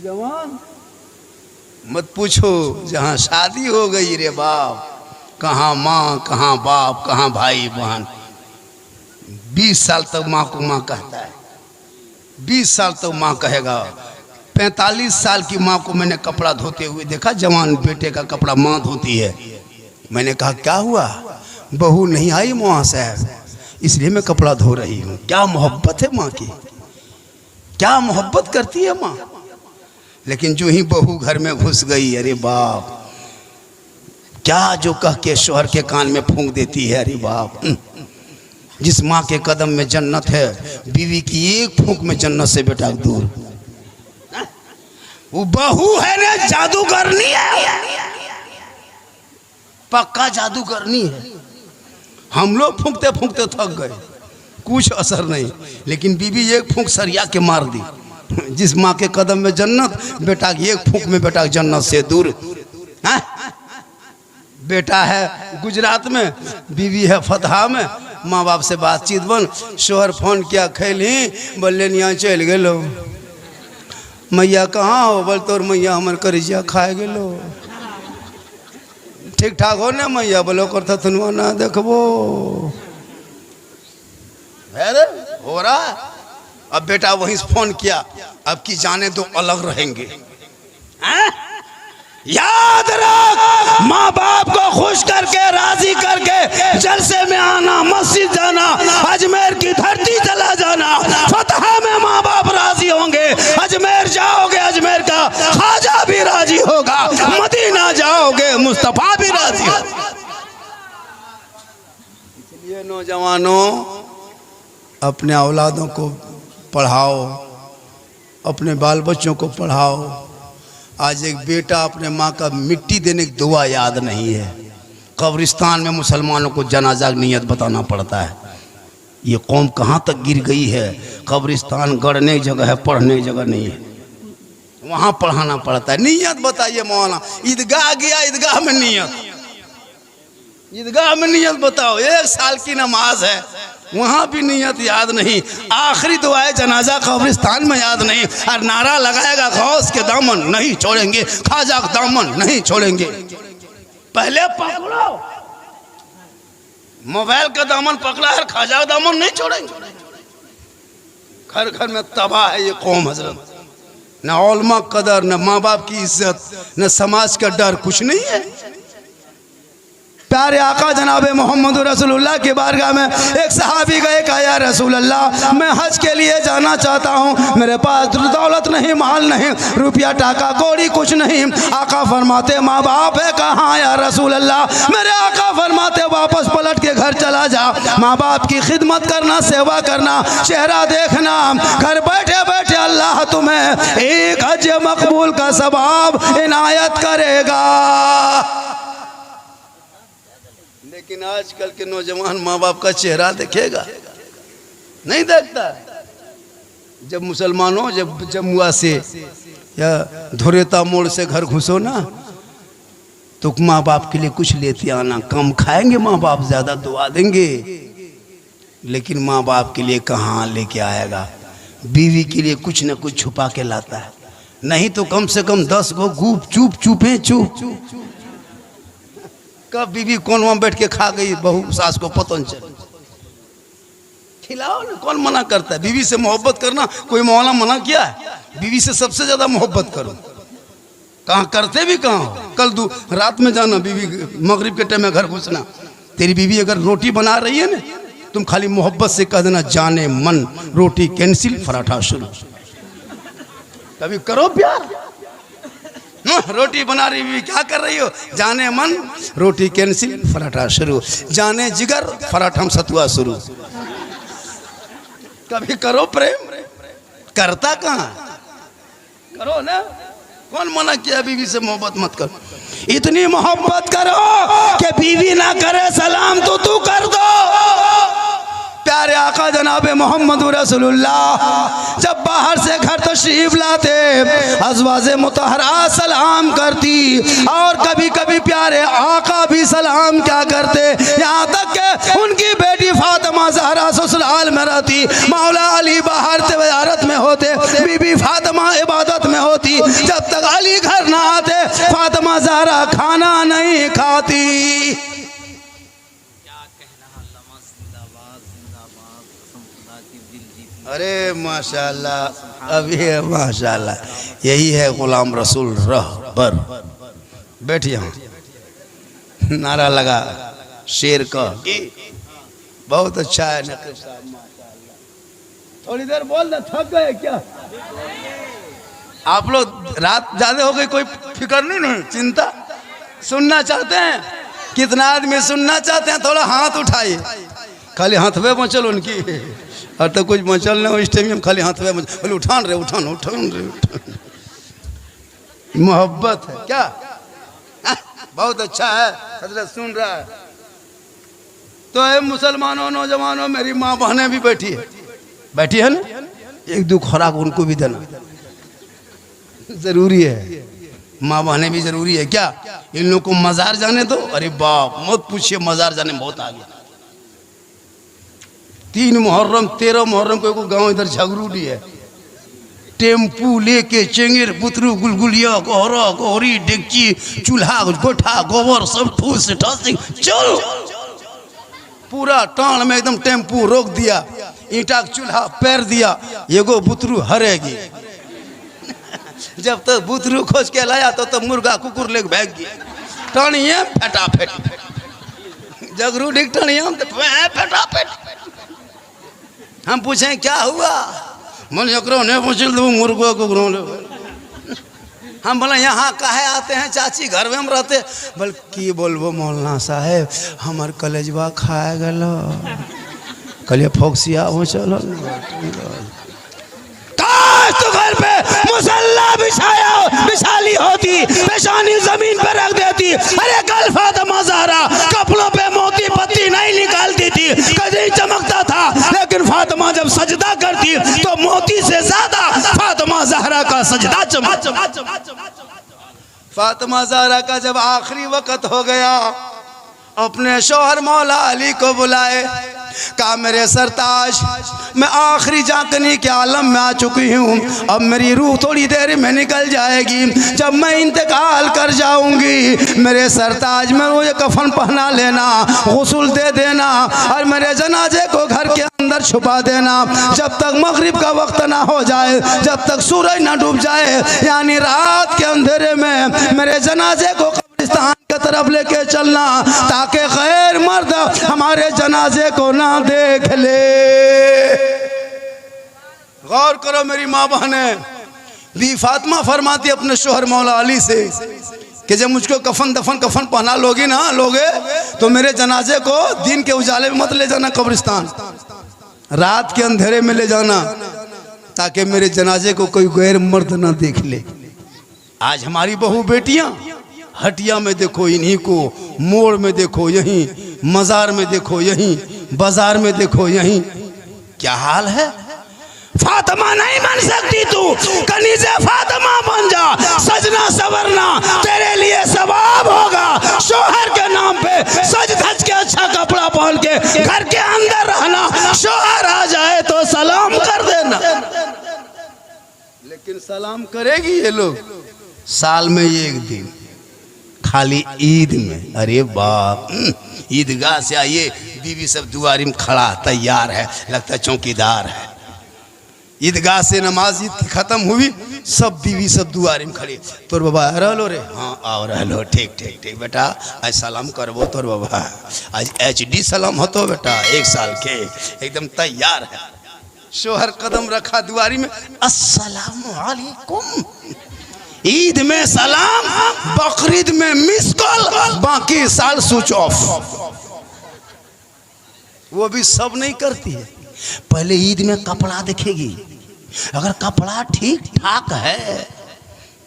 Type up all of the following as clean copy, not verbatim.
नौजवान मत पूछो, जहाँ शादी हो गई रे बाप, कहाँ माँ कहाँ बाप कहाँ भाई बहन। 20 साल तक माँ को माँ कहता है, 20 साल तक माँ कहेगा। 45 साल की माँ को मैंने कपड़ा धोते हुए देखा, जवान बेटे का कपड़ा माँ धोती है। मैंने कहा क्या हुआ, बहू नहीं आई माँ साहब, इसलिए मैं कपड़ा धो रही हूँ। क्या मोहब्बत है माँ की, क्या मोहब्बत करती है माँ। लेकिन जो ही बहू घर में घुस गई, अरे बाप, क्या जो कह के शोहर के कान में फूंक देती है। अरे बाप, जिस माँ के कदम में जन्नत है, बीवी की एक फूंक में जन्नत से बेटा दूर। वो बहू है ना, जादू करनी है, पक्का जादू करनी है। हम लोग फूंकते फूंकते थक गए, कुछ असर नहीं, लेकिन बीवी एक फूंक सरिया के मार दी। जिस माँ के कदम में जन्नत, बेटा एक फूंक में बेटा जन्नत से दूर। हा? बेटा है गुजरात में, बीवी है फतहा में। माँ बाप से बातचीत बन, शोहर फोन किया, खैली बोले यहाँ चल गेलो। मैया कहाँ हो, बोल तोर मैया हमर करिजिया खाए गेलो। ठीक ठाक हो ना मैया, बोलो करता थनुआ ना देखबो। अरे हो रहा। अब बेटा वहीं से फोन किया, अब की जाने दो अलग रहेंगे। याद रख, माँ बाप को खुश करके राजी करके जलसे में आना, मस्जिद जाना, अजमेर की धरती चला जाना। फतहा में माँ बाप राजी होंगे, अजमेर जाओगे अजमेर का ख्वाजा भी राजी होगा, मदीना जाओगे मुस्तफा भी राजी होगा। इसलिए नौजवानों, अपने औलादों को पढ़ाओ, अपने बाल बच्चों को पढ़ाओ। आज एक बेटा अपने माँ का मिट्टी देने की दुआ याद नहीं है। कब्रिस्तान में मुसलमानों को जनाजा की नियत बताना पड़ता है। ये कौम कहाँ तक गिर गई है। कब्रिस्तान गढ़ने की जगह है, पढ़ने की जगह नहीं है, वहाँ पढ़ाना पड़ता है। नियत बताइए मौलाना, ईदगाह गया, ईदगाह में नियत, ईदगाह में नियत बताओ। 1 साल की नमाज है, वहाँ भी नियत याद नहीं। आखिरी दुआए जनाजा कब्रिस्तान में याद नहीं। और नारा लगाएगा, गौस के दामन नहीं छोड़ेंगे, ख्वाजा का दामन नहीं छोड़ेंगे। पहले पकड़ो, मोबाइल का दामन पकड़ा है, ख्वाजा का दामन नहीं छोड़ेंगे। घर घर में तबाह है ये कौम हजरत। न औलमा कदर, न माँ बाप की इज्जत, न समाज का डर, कुछ नहीं है। प्यारे आका जनाबे मोहम्मद रसूलुल्लाह की बारगाह में एक सहाबी गए, कहा या रसूल अल्लाह, मैं हज के लिए जाना चाहता हूँ, मेरे पास दौलत नहीं, माल नहीं, रुपया टाका कौड़ी कुछ नहीं। आका फरमाते माँ बाप है कहाँ या रसूल अल्लाह। मेरे आका फरमाते वापस पलट के घर चला जा, माँ बाप की खिदमत करना, सेवा करना, चेहरा देखना। घर बैठे बैठे अल्लाह तुम्हें एक हज मकबूल का सवाब इनायत करेगा। लेकिन आजकल के नौजवान माँ बाप का चेहरा देखेगा, नहीं देखता। जब मुसलमानों जब जमुआ से या धुरेता मोड़ से घर घुसो ना, तो माँ बाप के लिए कुछ लेते आना। कम खाएंगे माँ बाप, ज्यादा दुआ देंगे, लेकिन माँ बाप के लिए कहाँ लेके आएगा। बीवी के लिए कुछ न कुछ छुपा के लाता है, नहीं तो कम से कम 10 गो गुप चुप चुपे चुप। कब बीवी कौन वहां बैठ के खा गई, बहू सास को पता नहीं चल। खिलाओ ना, कौन मना करता है। बीवी से मोहब्बत करना कोई मौला मना किया है? बीवी से सबसे ज्यादा मोहब्बत करो। कहाँ करते भी कहाँ हो। कल रात में जाना, बीवी मगरिब के टाइम में घर घुसना। तेरी बीवी अगर रोटी बना रही है ना, तुम खाली मोहब्बत से कह देना, जाने मन रोटी कैंसिल, पराठा शुरू। कभी करो प्यार। रोटी बना रही बीवी, क्या कर रही हो? जाने मन रोटी कैंसिल, पराठा शुरू। जाने जिगर पराठा सतुआ शुरू। कभी करो प्रेम। करता कहाँ, करो ना। कौन मना किया बीवी से मोहब्बत मत करो? इतनी मोहब्बत करो कि बीवी ना करे सलाम तो तू कर दो। प्यारे आका जनाब मोहम्मद रसूलुल्लाह जब बाहर से घर तशरीफ लाते अज़वाजे मुतहरा सलाम करती और कभी कभी प्यारे आका भी सलाम क्या करते, यहाँ तक के उनकी बेटी फातिमा ज़हरा ससुराल में रहती, मौला अली बाहर तिजारत में होते, बीबी फातिमा इबादत में होती। जब तक अली घर ना आते फातिमा ज़हरा खाना नहीं खाती। अरे माशाल्लाह, अभी है माशाल्लाह, यही है गुलाम रसूल रहबर। बैठ यहाँ, नारा लगा शेर का, बहुत अच्छा है नकीब साहब माशाल्लाह। थोड़ी देर बोल दे, थक गए क्या आप लोग? रात ज्यादा हो गई, कोई फिक्र नहीं, चिंता। सुनना चाहते हैं? कितना आदमी सुनना चाहते हैं? थोड़ा हाथ उठाइए, खाली हाथ में मचल उनकी, और तो कुछ मचल नहीं इस टाइम में, खाली हाथ में बोले उठान रहे, उठान उठान रहे। मोहब्बत है क्या? बहुत अच्छा है, हजरत सुन रहा है। तो है मुसलमानों, नौजवानों, मेरी माँ बहनें भी बैठी है ना, एक दो खुराक उनको भी देना जरूरी है। माँ बहनें भी जरूरी है क्या? इन लोगों को मजार जाने दो। अरे बाप मत पूछिए, मजार जाने बहुत आगे। 3 मुहर्रम 13 मुहर्रम को गांव इधर झगरूडी है, टेम्पू लेके चेंगेर पुतरू गुलगुलिया कोहरा कोहरी डेगची चूल्हा गोठा गोबर सब ठूस से चल, पूरा टाण में एकदम टेम्पू रोक दिया, ईंटा चूल्हा पैर दिया, एगो बुतरू हरेगी। जब तक बुतरू खोज के लाया तो मुर्गा कुकुर लेके भाग गया। टाणिया फटाफट जगरू डिग टाणिया फटाफट। हम पूछें क्या हुआ, मन एकरो ने पूछल तो मुर्गा कुकुरों ले। हम बोले यहाँ काहे आते हैं चाची, घर में हम रहते। बोल की बोलबो मौलाना साहेब, हमार कलेजवा खाए गलो, कलिया फोक्सिया हो चलो। तो घर पे मुसल्ला बिछाली होती, पेशानी जमीन पे रख देती। अरे कल फातिमा ज़हरा कपड़ों पे मोती पत्ती नहीं निकालती थी, कभी चमकता था, लेकिन फातिमा जब सजदा करती तो मोती से ज्यादा फातिमा ज़हरा का सजदा चमक। फातिमा ज़हरा का जब आखिरी वक्त हो गया, अपने शौहर मौला अली को बुलाए, कहा मेरे सरताज मैं आखिरी जाकनी के आलम में आ चुकी हूँ, अब मेरी रूह थोड़ी देर में निकल जाएगी, जब मैं इंतकाल कर जाऊंगी मेरे सरताज में मुझे कफन पहना लेना, गुस्ल दे देना और मेरे जनाजे को घर के अंदर छुपा देना। जब तक मगरिब का वक्त ना हो जाए, जब तक सूरज ना डूब जाए, यानी रात के अंधेरे में मेरे जनाजे को कब्रिस्तान की तरफ लेके चलना, ताकि गैर मर्द हमारे जनाजे को ना देख ले। गौर करो मेरी माँ बहने, भी फातिमा फरमाती अपने शोहर मौला अली से कि जब मुझको कफन पहना लोगी ना लोगे तो मेरे जनाजे को दिन के उजाले में मत ले जाना कब्रिस्तान, रात के अंधेरे में ले जाना, ताकि मेरे जनाजे को कोई गैर मर्द ना देख ले। आज हमारी बहू बेटियां हटिया में देखो इन्हीं को, मोड़ में देखो यहीं, मजार में देखो यहीं, बाजार में देखो यहीं, क्या हाल है। फातिमा नहीं बन सकती तू, कनीज़े फातिमा बन जा, सजना सवरना तेरे लिए सवाब होगा। शोहर के नाम पे सज धज के अच्छा कपड़ा पहन के घर के अंदर रहना, शोहर आ जाए तो सलाम कर देना। लेकिन सलाम करेगी ये लोग साल में एक दिन, खाली ईद में। अरे बाप, ईदगाह से आइए, बीवी सब दुआरी में खड़ा तैयार है, लगता है चौकीदार है। ईदगाह से नमाज ईद की खत्म हुई, सब बीवी सब दुआरी में खड़ी, तोर बाबा रहलो रे, हाँ आओ रहलो, ठीक ठीक ठीक बेटा, आज सलाम करबो तोर बाबा, आज HD सलाम हो तो बेटा, 1 साल के, एकदम तैयार है। शोहर कदम रखा दुआरी में, अस्सलामु अलैकुम। ईद में सलाम, बकरीद में मिस कॉल, बाकी साल स्विच ऑफ। वो भी सब नहीं करती है, पहले ईद में कपड़ा देखेगी, अगर कपड़ा ठीक ठाक है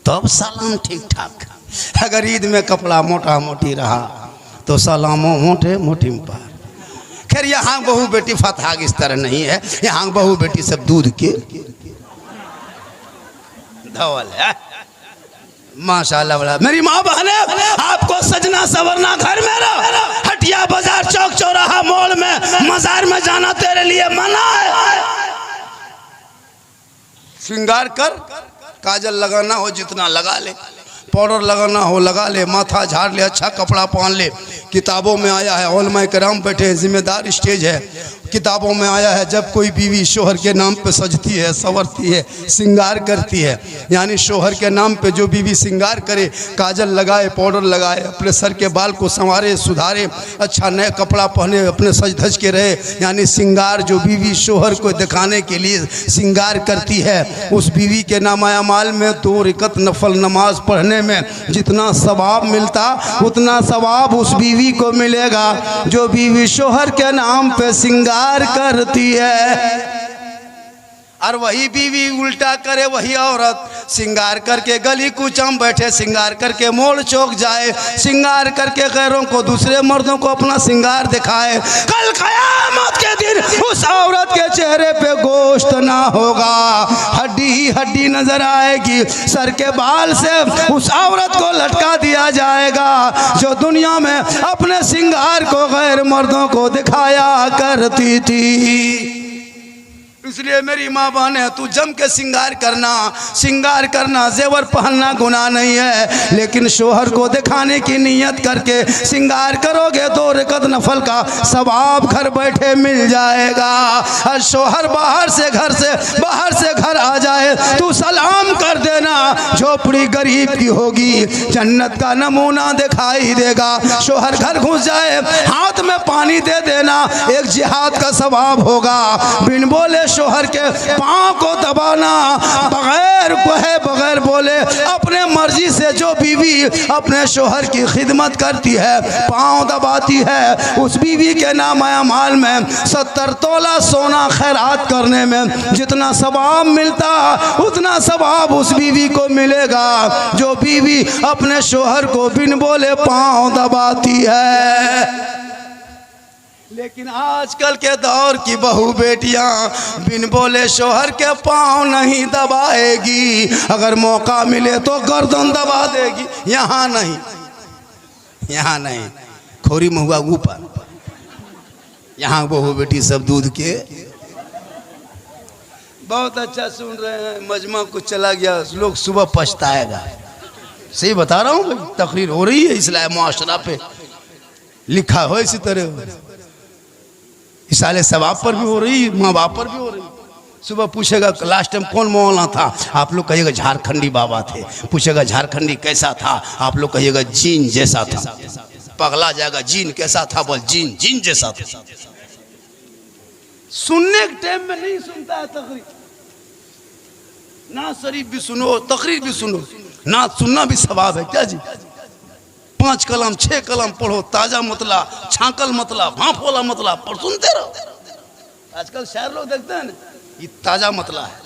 तब सलाम ठीक ठाक। अगर ईद में कपड़ा मोटा मोटी रहा तो सलामो मोटे मोटी में पार। खैर यहाँ बहू बेटी फतहाग इस तरह नहीं है, यहाँ बहू बेटी सब दूध के धवल है। माशाल्लाह बड़ा। मेरी माँ बहने, आपको सजना सवरना घर मेरा, हटिया बाजार चौक चौराहा मॉल में मजार में जाना तेरे लिए मना है। श्रृंगार कर, काजल लगाना हो जितना लगा ले, पाउडर लगाना हो लगा ले, माथा झाड़ ले, अच्छा कपड़ा पहन ले। किताबों में आया है, उलमा किराम बैठे हैं, जिम्मेदार स्टेज है, किताबों में आया है जब कोई बीवी शोहर के नाम पे सजती है, संवरती है, श्रृंगार करती है, यानी शोहर के नाम पे जो बीवी श्रृंगार करे, काजल लगाए, पाउडर लगाए, अपने सर के बाल को संवारे सुधारे, अच्छा नया कपड़ा पहने, अपने सज धज के रहे, यानी श्रृंगार जो बीवी शोहर को दिखाने के लिए श्रृंगार करती है, उस बीवी के नामाया माल में 2 रकअत नफल नमाज पढ़ने में जितना सवाब मिलता उतना सवाब उस बीवी को मिलेगा जो बीवी शोहर के नाम पे श्रृंगार करती है। और वही बीवी उल्टा करे, वही औरत श्रृंगार करके गली कूचम बैठे, श्रृंगार करके मोड़ चौक जाए, श्रृंगार करके गैरों को, दूसरे मर्दों को अपना श्रृंगार दिखाए, कल क़यामत के दिन उस औरत के चेहरे पे गोश्त ना होगा, हड्डी ही हड्डी नजर आएगी। सर के बाल से उस औरत को लटका दिया जाएगा जो दुनिया में अपने श्रृंगार को गैर मर्दों को दिखाया करती थी। इसलिए मेरी माँ बहने, तू जम के श्रृंगार करना, जेवर पहनना गुनाह नहीं है, लेकिन शोहर को दिखाने की नीयत करके श्रृंगार करोगे 2 रकअत नफल का सवाब घर बैठे मिल जाएगा। और शोहर बाहर से घर आ जाए, तू सलाम कर देना, झोपड़ी गरीब की होगी, जन्नत का नमूना दिखाई देगा। शोहर घर घुस जाए, हाथ में पानी दे देना, एक जिहाद का सवाब होगा। बिन बोले शोहर के पाँव को दबाना, बगैर बोले अपने मर्जी से जो बीवी अपने शोहर की खिदमत करती है, पाँव दबाती है, उस बीवी के नाम माल में 70 तोला सोना खैरात करने में जितना सवाब मिलता उतना सवाब उस बीवी को मिलेगा जो बीवी अपने शोहर को बिन बोले पाँव दबाती है। लेकिन आजकल के दौर की बहू बेटियां बिन बोले शोहर के पाँव नहीं दबाएगी, अगर मौका मिले तो गर्दन दबा देगी। यहाँ नहीं, खोरी महुआ ऊपर, यहाँ बहू बेटी सब दूध के। बहुत अच्छा सुन रहे हैं, मजमा कुछ चला गया, लोग सुबह पछताएगा। सही बता रहा हूँ, तकरीर हो रही है इस्लाम मुआशरा पे, लिखा हो इसी तरह, इसाले सवाब पर भी हो रही, माँ बाप पर भी हो रही। सुबह पूछेगा लास्ट टाइम कौन मौलाना था, आप लोग कहिएगा झारखंडी बाबा थे। पूछेगा झारखंडी कैसा था, आप लोग कहिएगा जीन जैसा था। पगला जाएगा, जीन कैसा था, बोल जीन जैसा था। सुनने के टाइम में नहीं सुनता है तकरीर, ना शरीफ भी सुनो, तकरीर भी सुनो, ना सुनना भी सवाब है। क्या जी, 5 कलम 6 कलम पढ़ो, ताजा मतला, छाकल मतला, भाप वाला मतला पर सुनते रहो। आजकल शायर लोग देखते हैं ना, ये ताजा मतला है,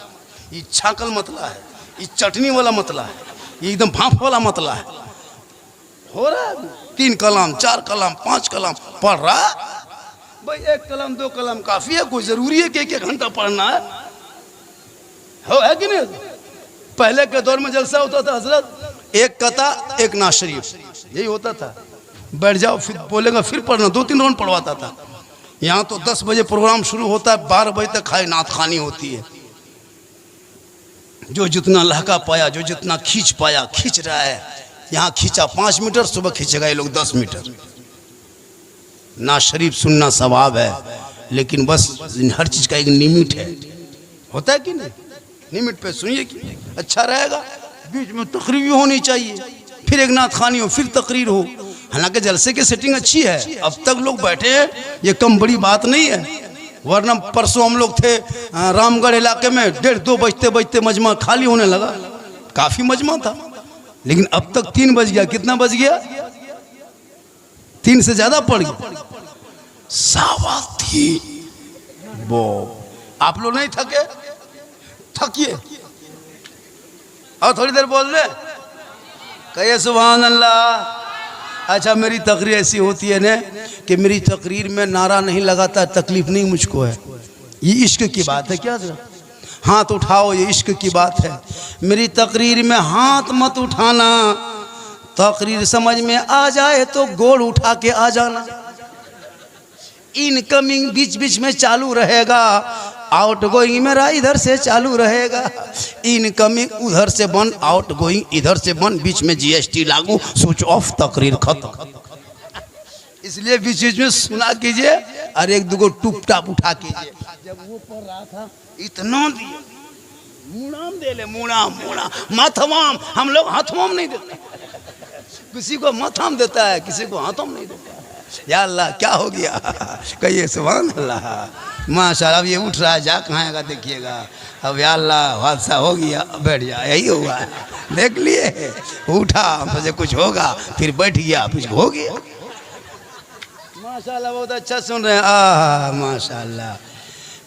ये छाकल मतला है, ये चटनी वाला मतला है, ये एकदम भाप वाला मतला है। हो रहा है 3 कलम 4 कलम 5 कलम पढ़ रहा भाई, 1 कलम 2 कलम काफी है, कोई जरूरी है कि 1 घंटा पढ़ना है? हो है कि नहीं? पहले के दौर में जलसा होता था हजरत, 1 कता 1 नाज शरीफ, यही होता था। बैठ जाओ, फिर बोलेगा फिर पढ़ना, 2-3 राउंड पढ़वाता था। यहाँ तो 10 बजे प्रोग्राम शुरू होता है, 12 बजे तक खाली नात खानी होती है। जो जितना लहका पाया, जो जितना खींच पाया खींच रहा है। यहाँ खींचा 5 मीटर, सुबह खींचेगा ये लोग 10 मीटर। ना शरीफ सुनना सवाब है, लेकिन बस हर चीज़ का एक लिमिट है, होता है कि नहीं? लिमिट पे सुनिए कि अच्छा रहेगा। बीच में तकरीर भी होनी चाहिए, फिर एक नात खानी हो, फिर तकरीर हो। हालांकि जलसे की सेटिंग अच्छी है, अब तक लोग बैठे हैं, ये कम बड़ी बात नहीं है। वरना परसों हम लोग थे रामगढ़ इलाके में, 1:30-2 बजते मजमा खाली होने लगा। काफ़ी मजमा था, लेकिन अब तक 3 बज गया। कितना बज गया? 3 से ज़्यादा पड़ गया। 3:15 वो आप लोग नहीं थके? थकिए और थोड़ी देर बोल दे, कहिए सुभान अल्लाह। अच्छा मेरी तकरीर ऐसी होती है ना कि मेरी तकरीर में नारा नहीं लगाता, तकलीफ नहीं मुझको है। ये इश्क की बात है क्या सर? हाथ उठाओ, ये इश्क की बात है। मेरी तकरीर में हाथ मत उठाना, तकरीर समझ में आ जाए तो गोड़ उठा के आ जाना। इनकमिंग बीच बीच में चालू रहेगा, आउट गोइंग मेरा इधर से चालू रहेगा। इनकमिंग उधर से बंद, आउट गोइंग इधर से बंद, बीच में जीएसटी लागू, स्विच ऑफ, तकरीर खत्म। इसलिए बीच बीच में सुना कीजिए और एक दो टूप टाप उठा कीजिए। जब वो पढ़ रहा था इतना दिए, मुड़ाम दे ले, मुड़ाम मुड़ा माथवाम। हम लोग हाथवाम नहीं देते, किसी को माथाम देता है, किसी को हाथवाम नहीं देता है। या अल्लाह क्या हो गया? कहिए सुभान अल्लाह। माशाअल्लाह अब ये उठ रहा है, जा कहाँ आएगा देखिएगा। अब या अल्लाह हादसा हो गया, बैठ जा, यही हुआ है। देख लिए उठा, मुझे कुछ होगा, फिर बैठ गया, कुछ हो गया। माशाअल्लाह बहुत अच्छा सुन रहे हैं। माशाअल्लाह,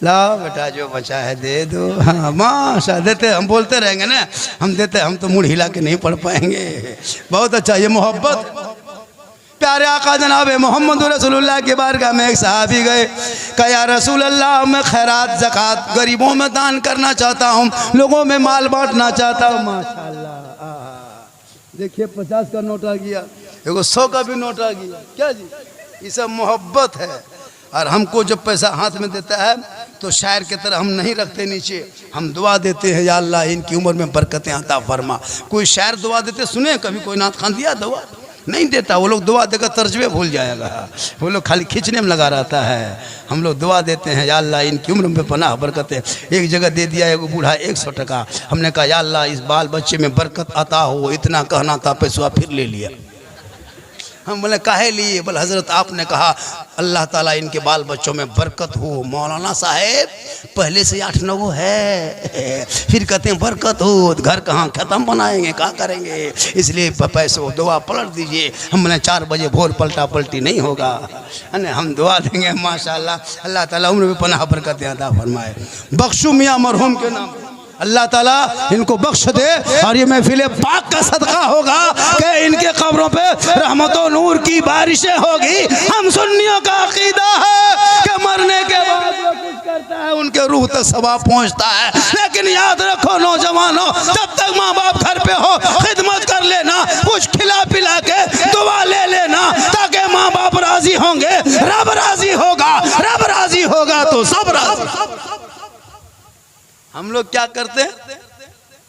लाओ बेटा जो बचा है दे दो। हाँ माशा देते, हम बोलते रहेंगे ना, हम देते, हम तो मुड़ हिला के नहीं पढ़ पाएंगे। बहुत अच्छा, ये मोहब्बत। प्यारे आका जनाब मोहम्मद रसूलुल्लाह के बारगाह में एक सहाबी गए, कहा या रसूल अल्लाह मैं खैरात ज़कात गरीबों में दान करना चाहता हूँ, लोगों में माल बांटना चाहता हूँ। माशाअल्लाह देखिए 50 का नोट आ गया, एगो 100 का भी नोट आ गया। क्या जी, ये सब मोहब्बत है। और हमको जब पैसा हाथ में देता है तो शायर की तरह हम नहीं रखते नीचे, हम दुआ देते हैं या अल्लाह इनकी उम्र में बरकतें अता फरमा। कोई शायर दुआ देते सुने कभी? कोई नात खान दिया दुआ? नहीं देता। वो लोग दुआ देकर तर्जमे भूल जाएगा, वो लोग खाली खींचने में लगा रहता है। हम लोग दुआ देते हैं या अल्लाह इनकी उम्र में पनाह बरकतें। एक जगह दे दिया एक बूढ़ा 100 टका, हमने कहा या अल्लाह इस बाल बच्चे में बरकत अता हो। इतना कहना था, पैसा फिर ले लिया। हम बोले काहे लिए? बोले हजरत आपने कहा अल्लाह ताला इनके बाल बच्चों में बरकत हो। मौलाना साहेब पहले से 8-9 है, फिर कहते हैं बरकत हो, घर कहाँ खत्म बनाएंगे, क्या करेंगे? इसलिए पैसे दुआ पलट दीजिए। हमने 4 बजे भोर पलटा पलटी नहीं होगा, हम दुआ देंगे माशाअल्लाह। अल्लाह ताला उम्र में पनाह बरकतें अता फरमाए। बख्शू मियाँ मरहूम के नाम अल्लाह ताला इनको बख्श दे। और ये महफिल पाक का सदका होगा कि इनके कब्रों पे रहमतों नूर की बारिशें होगी। हम सुन्नियों का अकीदा है कि मरने के बाद जो कुछ करता है उनके रूह तक सवाब पहुंचता है। लेकिन याद रखो नौजवानों, जब तक माँ बाप घर पे हो खिदमत कर लेना, कुछ खिला पिला के दुआ ले लेना, ताकि माँ बाप राजी होंगे, रब राजी होगा, रब राजी होगा तो सब राजी। हम लोग क्या करते हैं?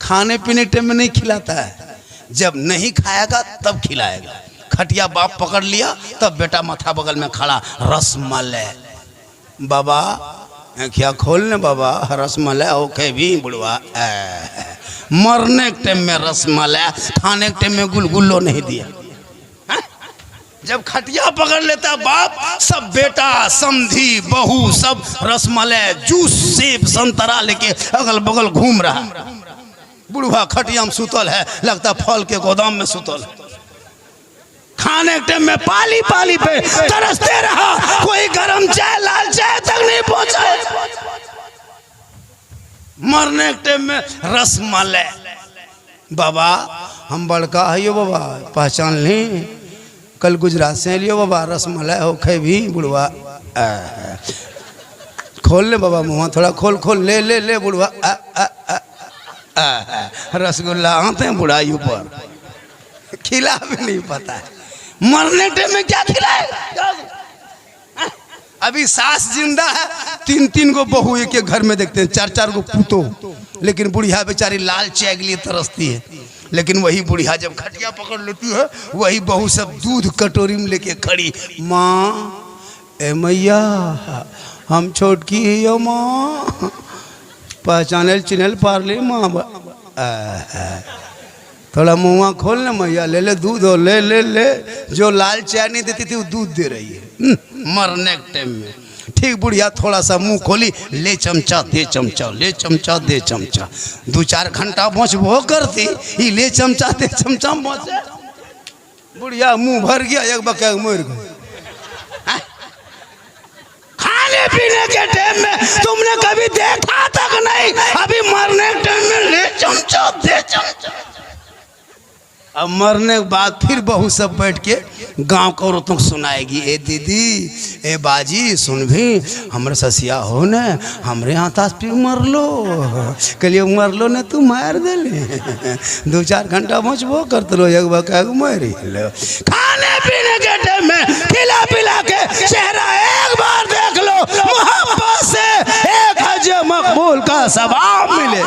खाने पीने टाइम में नहीं खिलाता है, जब नहीं खाएगा तब खिलाएगा। खटिया बाप पकड़ लिया तब बेटा माथा बगल में खड़ा, रसमलाई बाबा क्या खोलने बाबा, रसमलाई ओके भी बुढ़वा। मरने के टाइम में रसमलाई, खाने के टाइम में गुलगुल्लो नहीं दिया। जब खटिया पकड़ लेता बाप, सब बेटा समधी बहू सब रसमलाई जूस सेब संतरा लेके अगल बगल घूम रहा। बुढ़वा खटिया में सुतल है, लगता फल के गोदाम में सुतल। खाने के टाइम में पाली पाली पे तरसते रहा, कोई गरम चाय लाल चाय तक नहीं पहुंचा। मरने के टाइम में रसमलाई बाबा हम बड़का है यो बाबा, पहचान ली कल गुजरात से लियो बाबा, रसमलाई हो खे भी बुढ़वा। खोल ले बाबा मुँह, थोड़ा खोल खोल, ले ले ले बुढ़वा। रसगुल्ला आते हैं बुढ़ाई ऊपर, खिला भी नहीं पता है। मरने टाइम में क्या खिलाएगा? अभी सास जिंदा है, 3-3 गो बहू एक एक घर में देखते हैं, 4-4 गो पूतो, लेकिन बुढ़िया बेचारी लाल चाय के लिए तरसती है। लेकिन वही बुढ़िया जब खटिया पकड़ लेती है, वही बहू सब दूध कटोरी में लेके खड़ी, माँ ए मैया हम छोटकी है यो माँ, पहचानल चिन्हल पार ले माँ। थोड़ा मुँह खोल ना मैया, ले ले दूध हो, ले ले ले। जो लाल चाय नहीं देती थी वो दूध दे रही है मरने के टाइम में। ठीक बुढ़िया थोड़ा सा मुंह खोली, ले चमचा दे चमचा, ले चमचा दे चमचा। 2-4 घंटा पहुँचबो करती, ये ले चमचा दे चमचा पहुँचे। बुढ़िया मुंह भर गया, एक बके मर गई। खाने पीने के टाइम में तुमने कभी देखा तक नहीं, अभी मरने के टाइम में ले चमचा दे चमचा। अब मरने के बाद फिर बहू सब बैठ के गांव को औरतों को सुनाएगी, ए दीदी, ए बाजी, सुन भी हमरे ससिया हो न, हमरे यहाँ तास फिर मर लो, कलिए मर लो न, तू मार दे ले 2-4 घंटा मचबो करते लो, एक बका मरी लो। खाने पीने के टाइम में खिला पिला के चेहरा एक बार देख लो, मोहब्बत से एक हज मकबूल का सवाब मिले।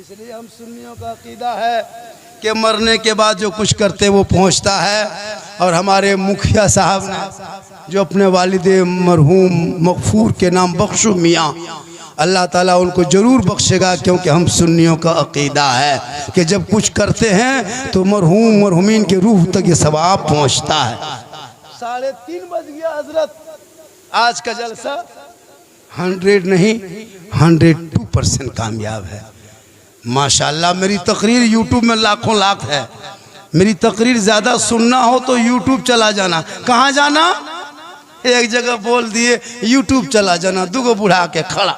इसलिए हम सुन्नियों का अकीदा है कि मरने के बाद जो कुछ करते वो पहुंचता है। और हमारे मुखिया साहब ने जो अपने वालिद मरहूम मगफूर के नाम बख्शू मियाँ, अल्लाह ताला उनको ज़रूर बख्शेगा, क्योंकि हम सुन्नियों का अकीदा है कि जब कुछ करते हैं तो मरहूम मरहूमीन के रूह तक ये सवाब पहुंचता है। 3:30 बज गया हजरत, आज का जलसा 100 नहीं 102% कामयाब है माशाल्लाह। मेरी तकरीर यूट्यूब में लाखों लाख है, मेरी तकरीर ज़्यादा सुनना हो तो यूट्यूब चला जाना। कहाँ जाना? एक जगह बोल दिए यूट्यूब चला जाना, 2 बुढ़ा के खड़ा।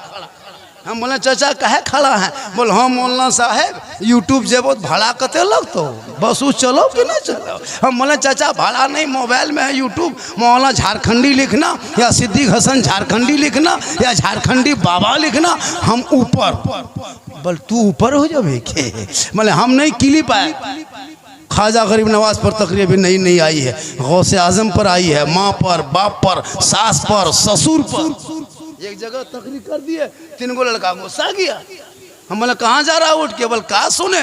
हम बोले चाचा कहे खड़ा है? बोल हाँ मौलाना साहब यूट्यूब जे बहुत भाड़ा कते लग तो बस वो चलो कि ना चलो। हम बोले चाचा भाड़ा नहीं, मोबाइल में है यूट्यूब, मौलाना झारखंडी लिखना या सिद्दीक हसन झारखंडी लिखना या झारखंडी बाबा लिखना, हम ऊपर। बोल तू ऊपर हो जावे के? बोले हम नहीं क्लिप आए, ख्वाजा गरीब नवाज पर तकरीर भी नहीं आई है, गौसे आजम पर आई है, माँ पर, बाप पर, सास पर, ससुर पर। एक जगह तकरीर कर दिए, 3 लड़का गुस्सा गया। हम बोले कहाँ जा रहा उठ के? बोल कहा सुने,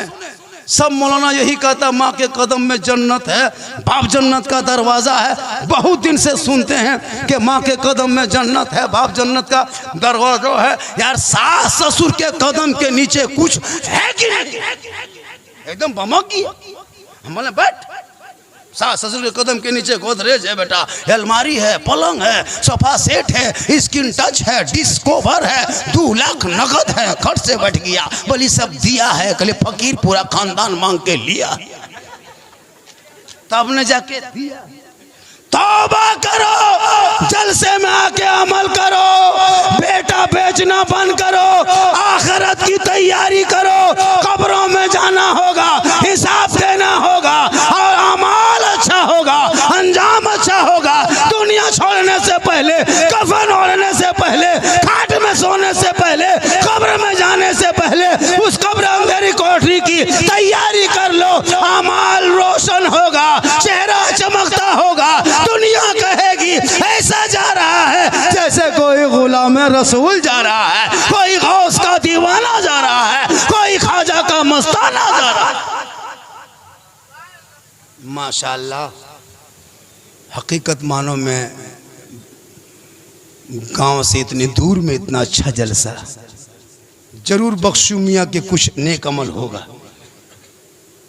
सब मौलाना यही कहता माँ के कदम में जन्नत है, बाप जन्नत का दरवाज़ा है। बहुत दिन से सुनते हैं कि माँ के कदम में जन्नत है, बाप जन्नत का दरवाजा है। यार सास ससुर के कदम के नीचे कुछ है कि नहीं? एकदम बमक गया। हम बोले बैठ, सास ससुर के कदम के नीचे गोदरेज है बेटा, अलमारी है, पलंग है, सोफा सेट है, स्किन टच है, डिस्कोवर है, 2 लाख नगद है। खट से बैठ गया, बोली सब दिया है, कल फकीर पूरा खानदान मांग के लिया, तब ने जाके दिया। तौबा करो, जलसे में आके अमल करो, बेटा बेचना बंद करो, आखिरत की तैयारी करो, कब्रों में जाना होगा, हिसाब देना होगा, और अमाल अच्छा होगा, अंजाम अच्छा होगा। दुनिया छोड़ने से पहले, कफन ओढ़ने से पहले, खाट में सोने से पहले, कब्र में जाने से पहले उस कब्र अंधेरी कोठरी की तैयारी कर लो। अमाल रोशन होगा, चेहरा चमकता होगा, दुनिया कहेगी ऐसा जा रहा है जैसे कोई गुलाम रसूल जा रहा है, कोई गौस का दीवाना जा रहा है, कोई ख्वाजा का मस्ताना जा रहा है। माशाल्लाह, हकीकत मानो में गांव से इतनी दूर में इतना अच्छा जलसा, जरूर बख्शू मियाँ के कुछ नेक अमल होगा,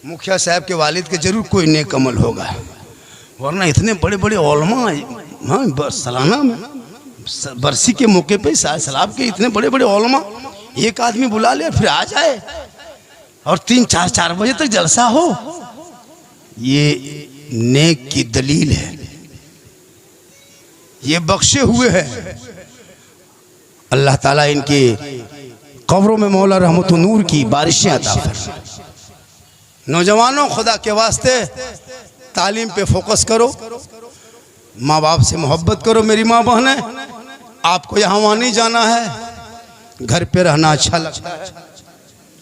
मुखिया साहब के वालिद के जरूर कोई नेक अमल होगा, वरना इतने बड़े बड़े उलमा, हाँ सालाना में बरसी के मौके पे सलाब के इतने बड़े बड़े उलमा, एक आदमी बुला ले फिर आ जाए और 3-4 बजे तक जलसा हो, ये नेक की दलील है, ये बख्शे हुए हैं। अल्लाह ताला इनके कब्रों में मौला रहमत नूर की बारिशें अता फरमाए। नौजवानों, खुदा के वास्ते तालीम पे फोकस करो, माँ बाप से मोहब्बत करो। मेरी माँ बहनें, आपको यहाँ वहाँ नहीं जाना है, घर पे रहना अच्छा लगता है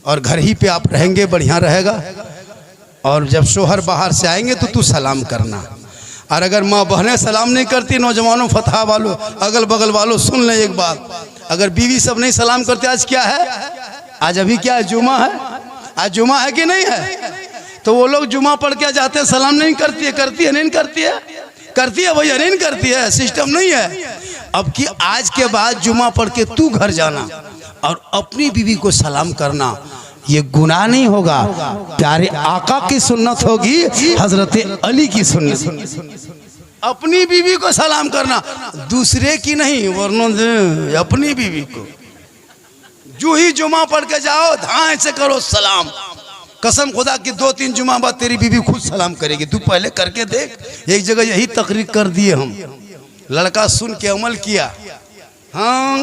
और घर ही पे आप रहेंगे बढ़िया रहेगा। और जब शोहर बाहर से आएंगे तो तू सलाम करना, और अगर माँ बहनें सलाम नहीं करती, नौजवानों, फतहा वालों, अगल बगल वालों, सुन लें एक बात, अगर बीवी सब नहीं सलाम करते, आज क्या है, आज अभी क्या है, जुमा है, आज जुमा है कि नहीं है, तो वो लोग जुमा पढ़ के जाते हैं, सलाम नहीं करती है, करती है नहीं करती है, करती है भैया नहीं करती है, सिस्टम नहीं है। अब कि आज के बाद जुमा पढ़ के तू घर जाना और अपनी बीवी को सलाम करना, ये गुनाह नहीं होगा, प्यारे आका की सुन्नत होगी, हजरत अली की सुन्नत। अपनी बीवी को सलाम करना, दूसरे की नहीं, वरना अपनी बीवी को जो ही जुमा पढ़ के जाओ धाए से करो सलाम। कसम खुदा की 2-3 जुमा बाद तेरी बीवी खुद सलाम करेगी, तू पहले करके देख। एक जगह यही तकरीर कर दिए हम, लड़का सुन के अमल किया, हाँ,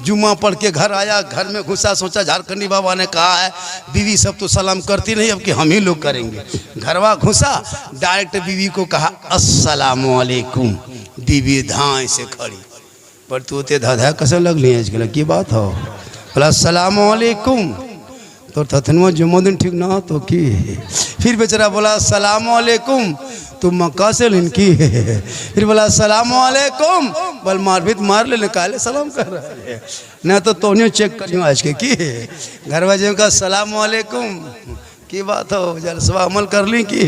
जुम्मा पढ़ के घर आया, घर में घुसा, सोचा झारखंडी बाबा ने कहा है बीवी सब तो सलाम करती नहीं, अब कि हम ही लोग करेंगे। घरवा घुसा, डायरेक्ट बीवी को कहा अस्सलामु अलैकुम। बीवी धाए से खड़ी, पर तू ते धाधा कैसे लगली है आजकल की बात हो, बोला अस्सलामु अलैकुम। तो थथनवा जुम्मोदिन ठीक ना हो तो की, फिर बेचारा बोला अस्सलामु अलैकुम, तुम मक्का से लिनकी है। फिर बोला अस्सलामु अलैकुम, बल मारपीट मार ले, निकाले सलाम कर रहा है ना, तो तोनियो चेक करियो आज के की घर वाले का अस्सलामु अलैकुम की बात हो, जलसवा अमल कर ली की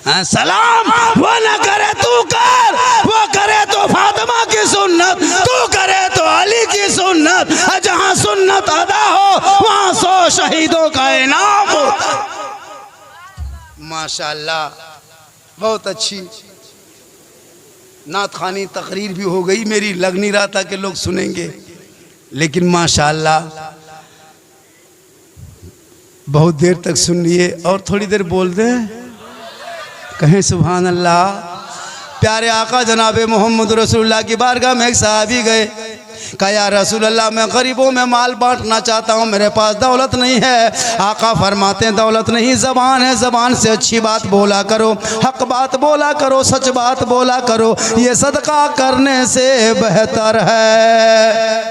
सलाम वो ना करे तू कर, वो करे तो फातिमा की सुन्नत, तू करे तो अली की सुन्नत, जहाँ सुन्नत अदा हो वहाँ 100 शहीदों का इनाम होता। माशाअल्लाह, बहुत अच्छी नात खानी तकरीर भी हो गई मेरी, लग नहीं रहा था कि लोग सुनेंगे, लेकिन माशाअल्लाह बहुत देर तक सुन लिए। और थोड़ी देर बोल दें, कहें सुभान अल्लाह। प्यारे आका जनाबे मोहम्मद रसूलुल्लाह की बारगाह में एक सहाबी गए, कहा या रसूल अल्लाह मैं गरीबों में माल बांटना चाहता हूँ, मेरे पास दौलत नहीं है। आका फरमाते हैं दौलत नहीं ज़बान है, ज़बान से अच्छी बात बोला करो, हक बात बोला करो, सच बात बोला करो, ये सदका करने से बेहतर है।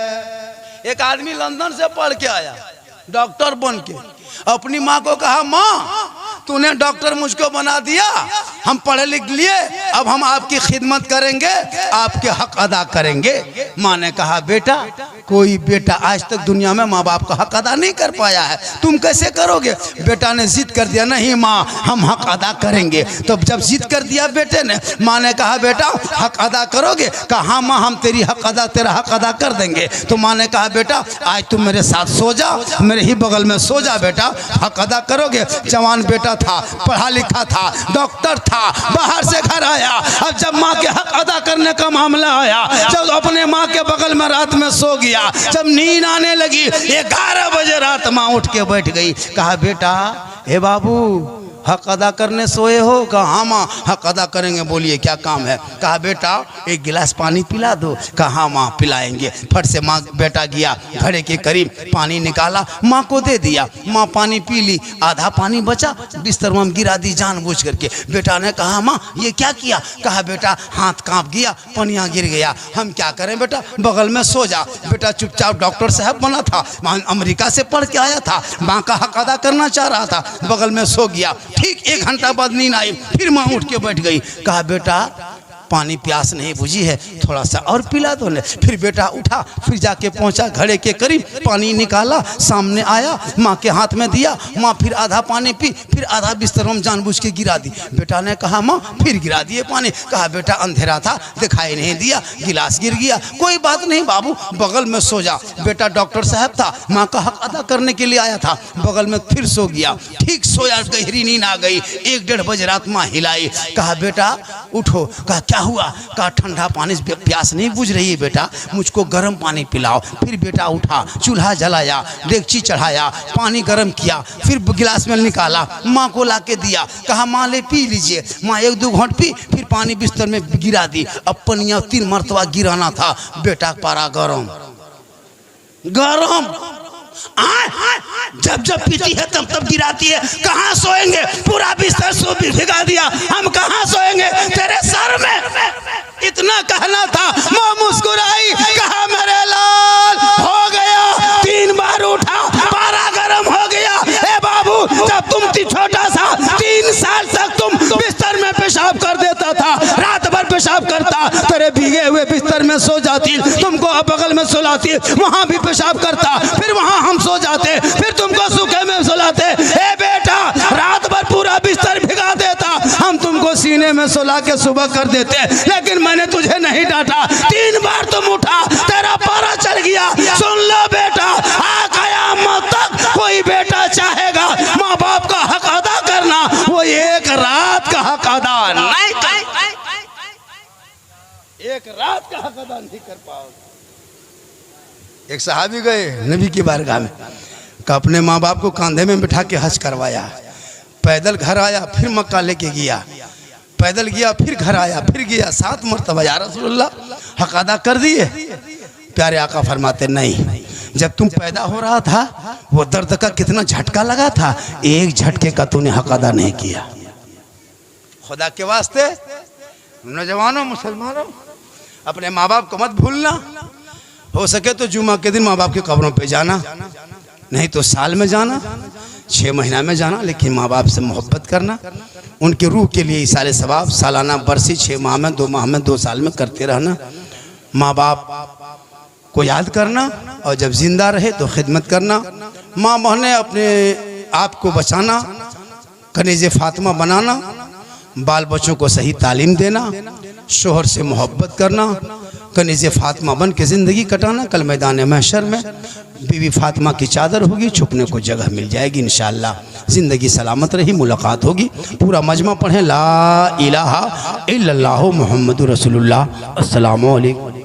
एक आदमी लंदन से पढ़ के आया, डॉक्टर बन के, अपनी माँ को कहा माँ तूने डॉक्टर मुझको बना दिया, हम पढ़े लिख लिए, अब हम आपकी खिदमत करेंगे, आपके हक अदा करेंगे। माँ ने कहा बेटा कोई बेटा आज तक दुनिया में माँ बाप का हक अदा नहीं कर पाया है, तुम कैसे करोगे। बेटा ने जिद कर दिया, नहीं माँ हम हक अदा करेंगे। तो जब जिद कर दिया बेटे ने, माँ ने कहा बेटा हक अदा करोगे, कहा हाँ माँ हम तेरा हक अदा कर देंगे। तो माँ ने कहा बेटा आज तुम मेरे साथ सो जा, मेरे ही बगल में सो जा बेटा, हक अदा करोगे। जवान बेटा था, पढ़ा लिखा था, डॉक्टर था, बाहर से घर आया। अब जब माँ के हक अदा करने का मामला आया, जब अपने माँ के बगल में रात में सो गया, जब नींद आने लगी 11 बजे रात माँ उठ के बैठ गई। कहा बेटा हे बाबू हक अदा करने सोए हो। कहा हाँ माँ हक अदा करेंगे, बोलिए क्या काम है। कहा बेटा एक गिलास पानी पिला दो। कहा हाँ माँ पिलाएंगे। फट से माँ बेटा गया घड़े के करीब, पानी निकाला, माँ को दे दिया। माँ पानी पी ली, आधा पानी बचा, बिस्तर में गिरा दी जानबूझ करके। बेटा ने कहा माँ ये क्या किया। कहा बेटा हाथ कांप गया, पनिया गिर गया, हम क्या करें बेटा, बगल में सो जा। बेटा चुपचाप डॉक्टर साहब बना था, अमेरिका से पढ़ के आया था, माँ का हक अदा करना चाह रहा था, बगल में सो गया। ठीक 1 घंटा बाद नींद आई, फिर माँ उठ के बैठ गई। कहा बेटा पानी प्यास नहीं बुझी है, थोड़ा सा और पिला दो ने। फिर बेटा उठा, फिर जाके पहुंचा घड़े के करीब, पानी निकाला, सामने आया, माँ के हाथ में दिया। माँ फिर आधा पानी पी, फिर आधा बिस्तर में जानबूझ के गिरा दी। बेटा ने कहा माँ फिर गिरा दिए पानी। कहा बेटा अंधेरा था, दिखाई नहीं दिया, गिलास गिर गया, कोई बात नहीं बाबू बगल में सो जा। बेटा डॉक्टर साहब था, माँ का हक अदा करने के लिए आया था, बगल में फिर सो गया। ठीक सोया, गहरी नींद आ गई। 1-1.5 बजे रात माँ हिलाई। कहा बेटा उठो। कहा क्या हुआ। कहा ठंडा पानी से प्यास नहीं बुझ रही है बेटा, मुझको गर्म पानी पिलाओ। फिर बेटा उठा, चूल्हा जलाया, डेगची चढ़ाया, पानी गर्म किया, फिर गिलास में निकाला, माँ को ला के दिया। कहा माँ ले पी लीजिए। माँ 1-2 घूंट पी, फिर पानी बिस्तर में गिरा दी। अब पनिया 3 मरतबा गिराना था। बेटा पारा गरम गरम, जब जब पीती है तब तब गिराती है। कहाँ सोएंगे, पूरा बिस्तर सो भिगा दिया, हम कहाँ सोएंगे तेरे सर में। इतना कहना था, माँ मुस्कुराई, कहा मेरे लाल हो गया। 3 बार उठा, पारा गरम हो गया। ए बाबू जब तुम छोटा सा 3 साल तक तुम बिस्तर में पेशाब कर देता था, रात भर पेशाब करता, तेरे भीगे हुए बिस्तर में सो जाती, तुमको बगल में सुलाती, वहां भी पेशाब करता, फिर वहां हम सो जाते, फिर तुमको सूखे में सुलाते। ए बेटा रात भर पूरा बिस्तर भिगा देता, हम तुमको सीने में सुला के सुबह कर देते, लेकिन मैंने तुझे नहीं डांटा। 3 बार तुम उठा, तेरा पारा चढ़ गया। सुन लो बेटा, आ कयामत तक कोई बेटा चाहेगा माँ बाप का हक अदा करना, वो एक रात का हक अदा नहीं कर, एक रात का हक अदा नहीं कर पाओगे। एक सहाबी गए नबी की बारगाह में, का अपने माँ बाप को कांधे में बिठा के हज करवाया, पैदल घर आया, फिर मक्का लेके गया, पैदल गया, फिर घर आया, फिर गया, 7 मरतबा या रसूलुल्लाह हक अदा कर दिए। प्यारे आका फरमाते नहीं, जब तुम पैदा हो रहा था वो दर्द का कितना झटका लगा था, एक झटके का तूने हक अदा नहीं किया। खुदा के वास्ते नौजवानों, मुसलमानों, अपने माँ बाप को मत भूलना। हो सके तो जुमा के दिन माँ बाप की कब्रों पे जाना, नहीं तो साल में जाना, 6 महीना में जाना, लेकिन माँ बाप से मोहब्बत करना। उनके रूह के लिए इसाले सवाब सालाना बरसी 6 माह में, 2 माह में, 2 साल में करते रहना। माँ बाप को याद करना और जब जिंदा रहे तो खिदमत करना। माँ बहनें अपने आप को बचाना, कनीज़े फातिमा बनाना, बाल बच्चों को सही तालीम देना, शोहर से मोहब्बत करना, कनीज़े फातिमा बन के ज़िंदगी कटाना। कल मैदान महशर में बीवी फातिमा की चादर होगी, छुपने को जगह मिल जाएगी इंशाअल्लाह। ज़िंदगी सलामत रही, मुलाकात होगी। पूरा मजमा पढ़ें ला इलाहा इल्लल्लाहु मुहम्मदुर रसूलुल्लाह। अस्सलामु अलैकुम।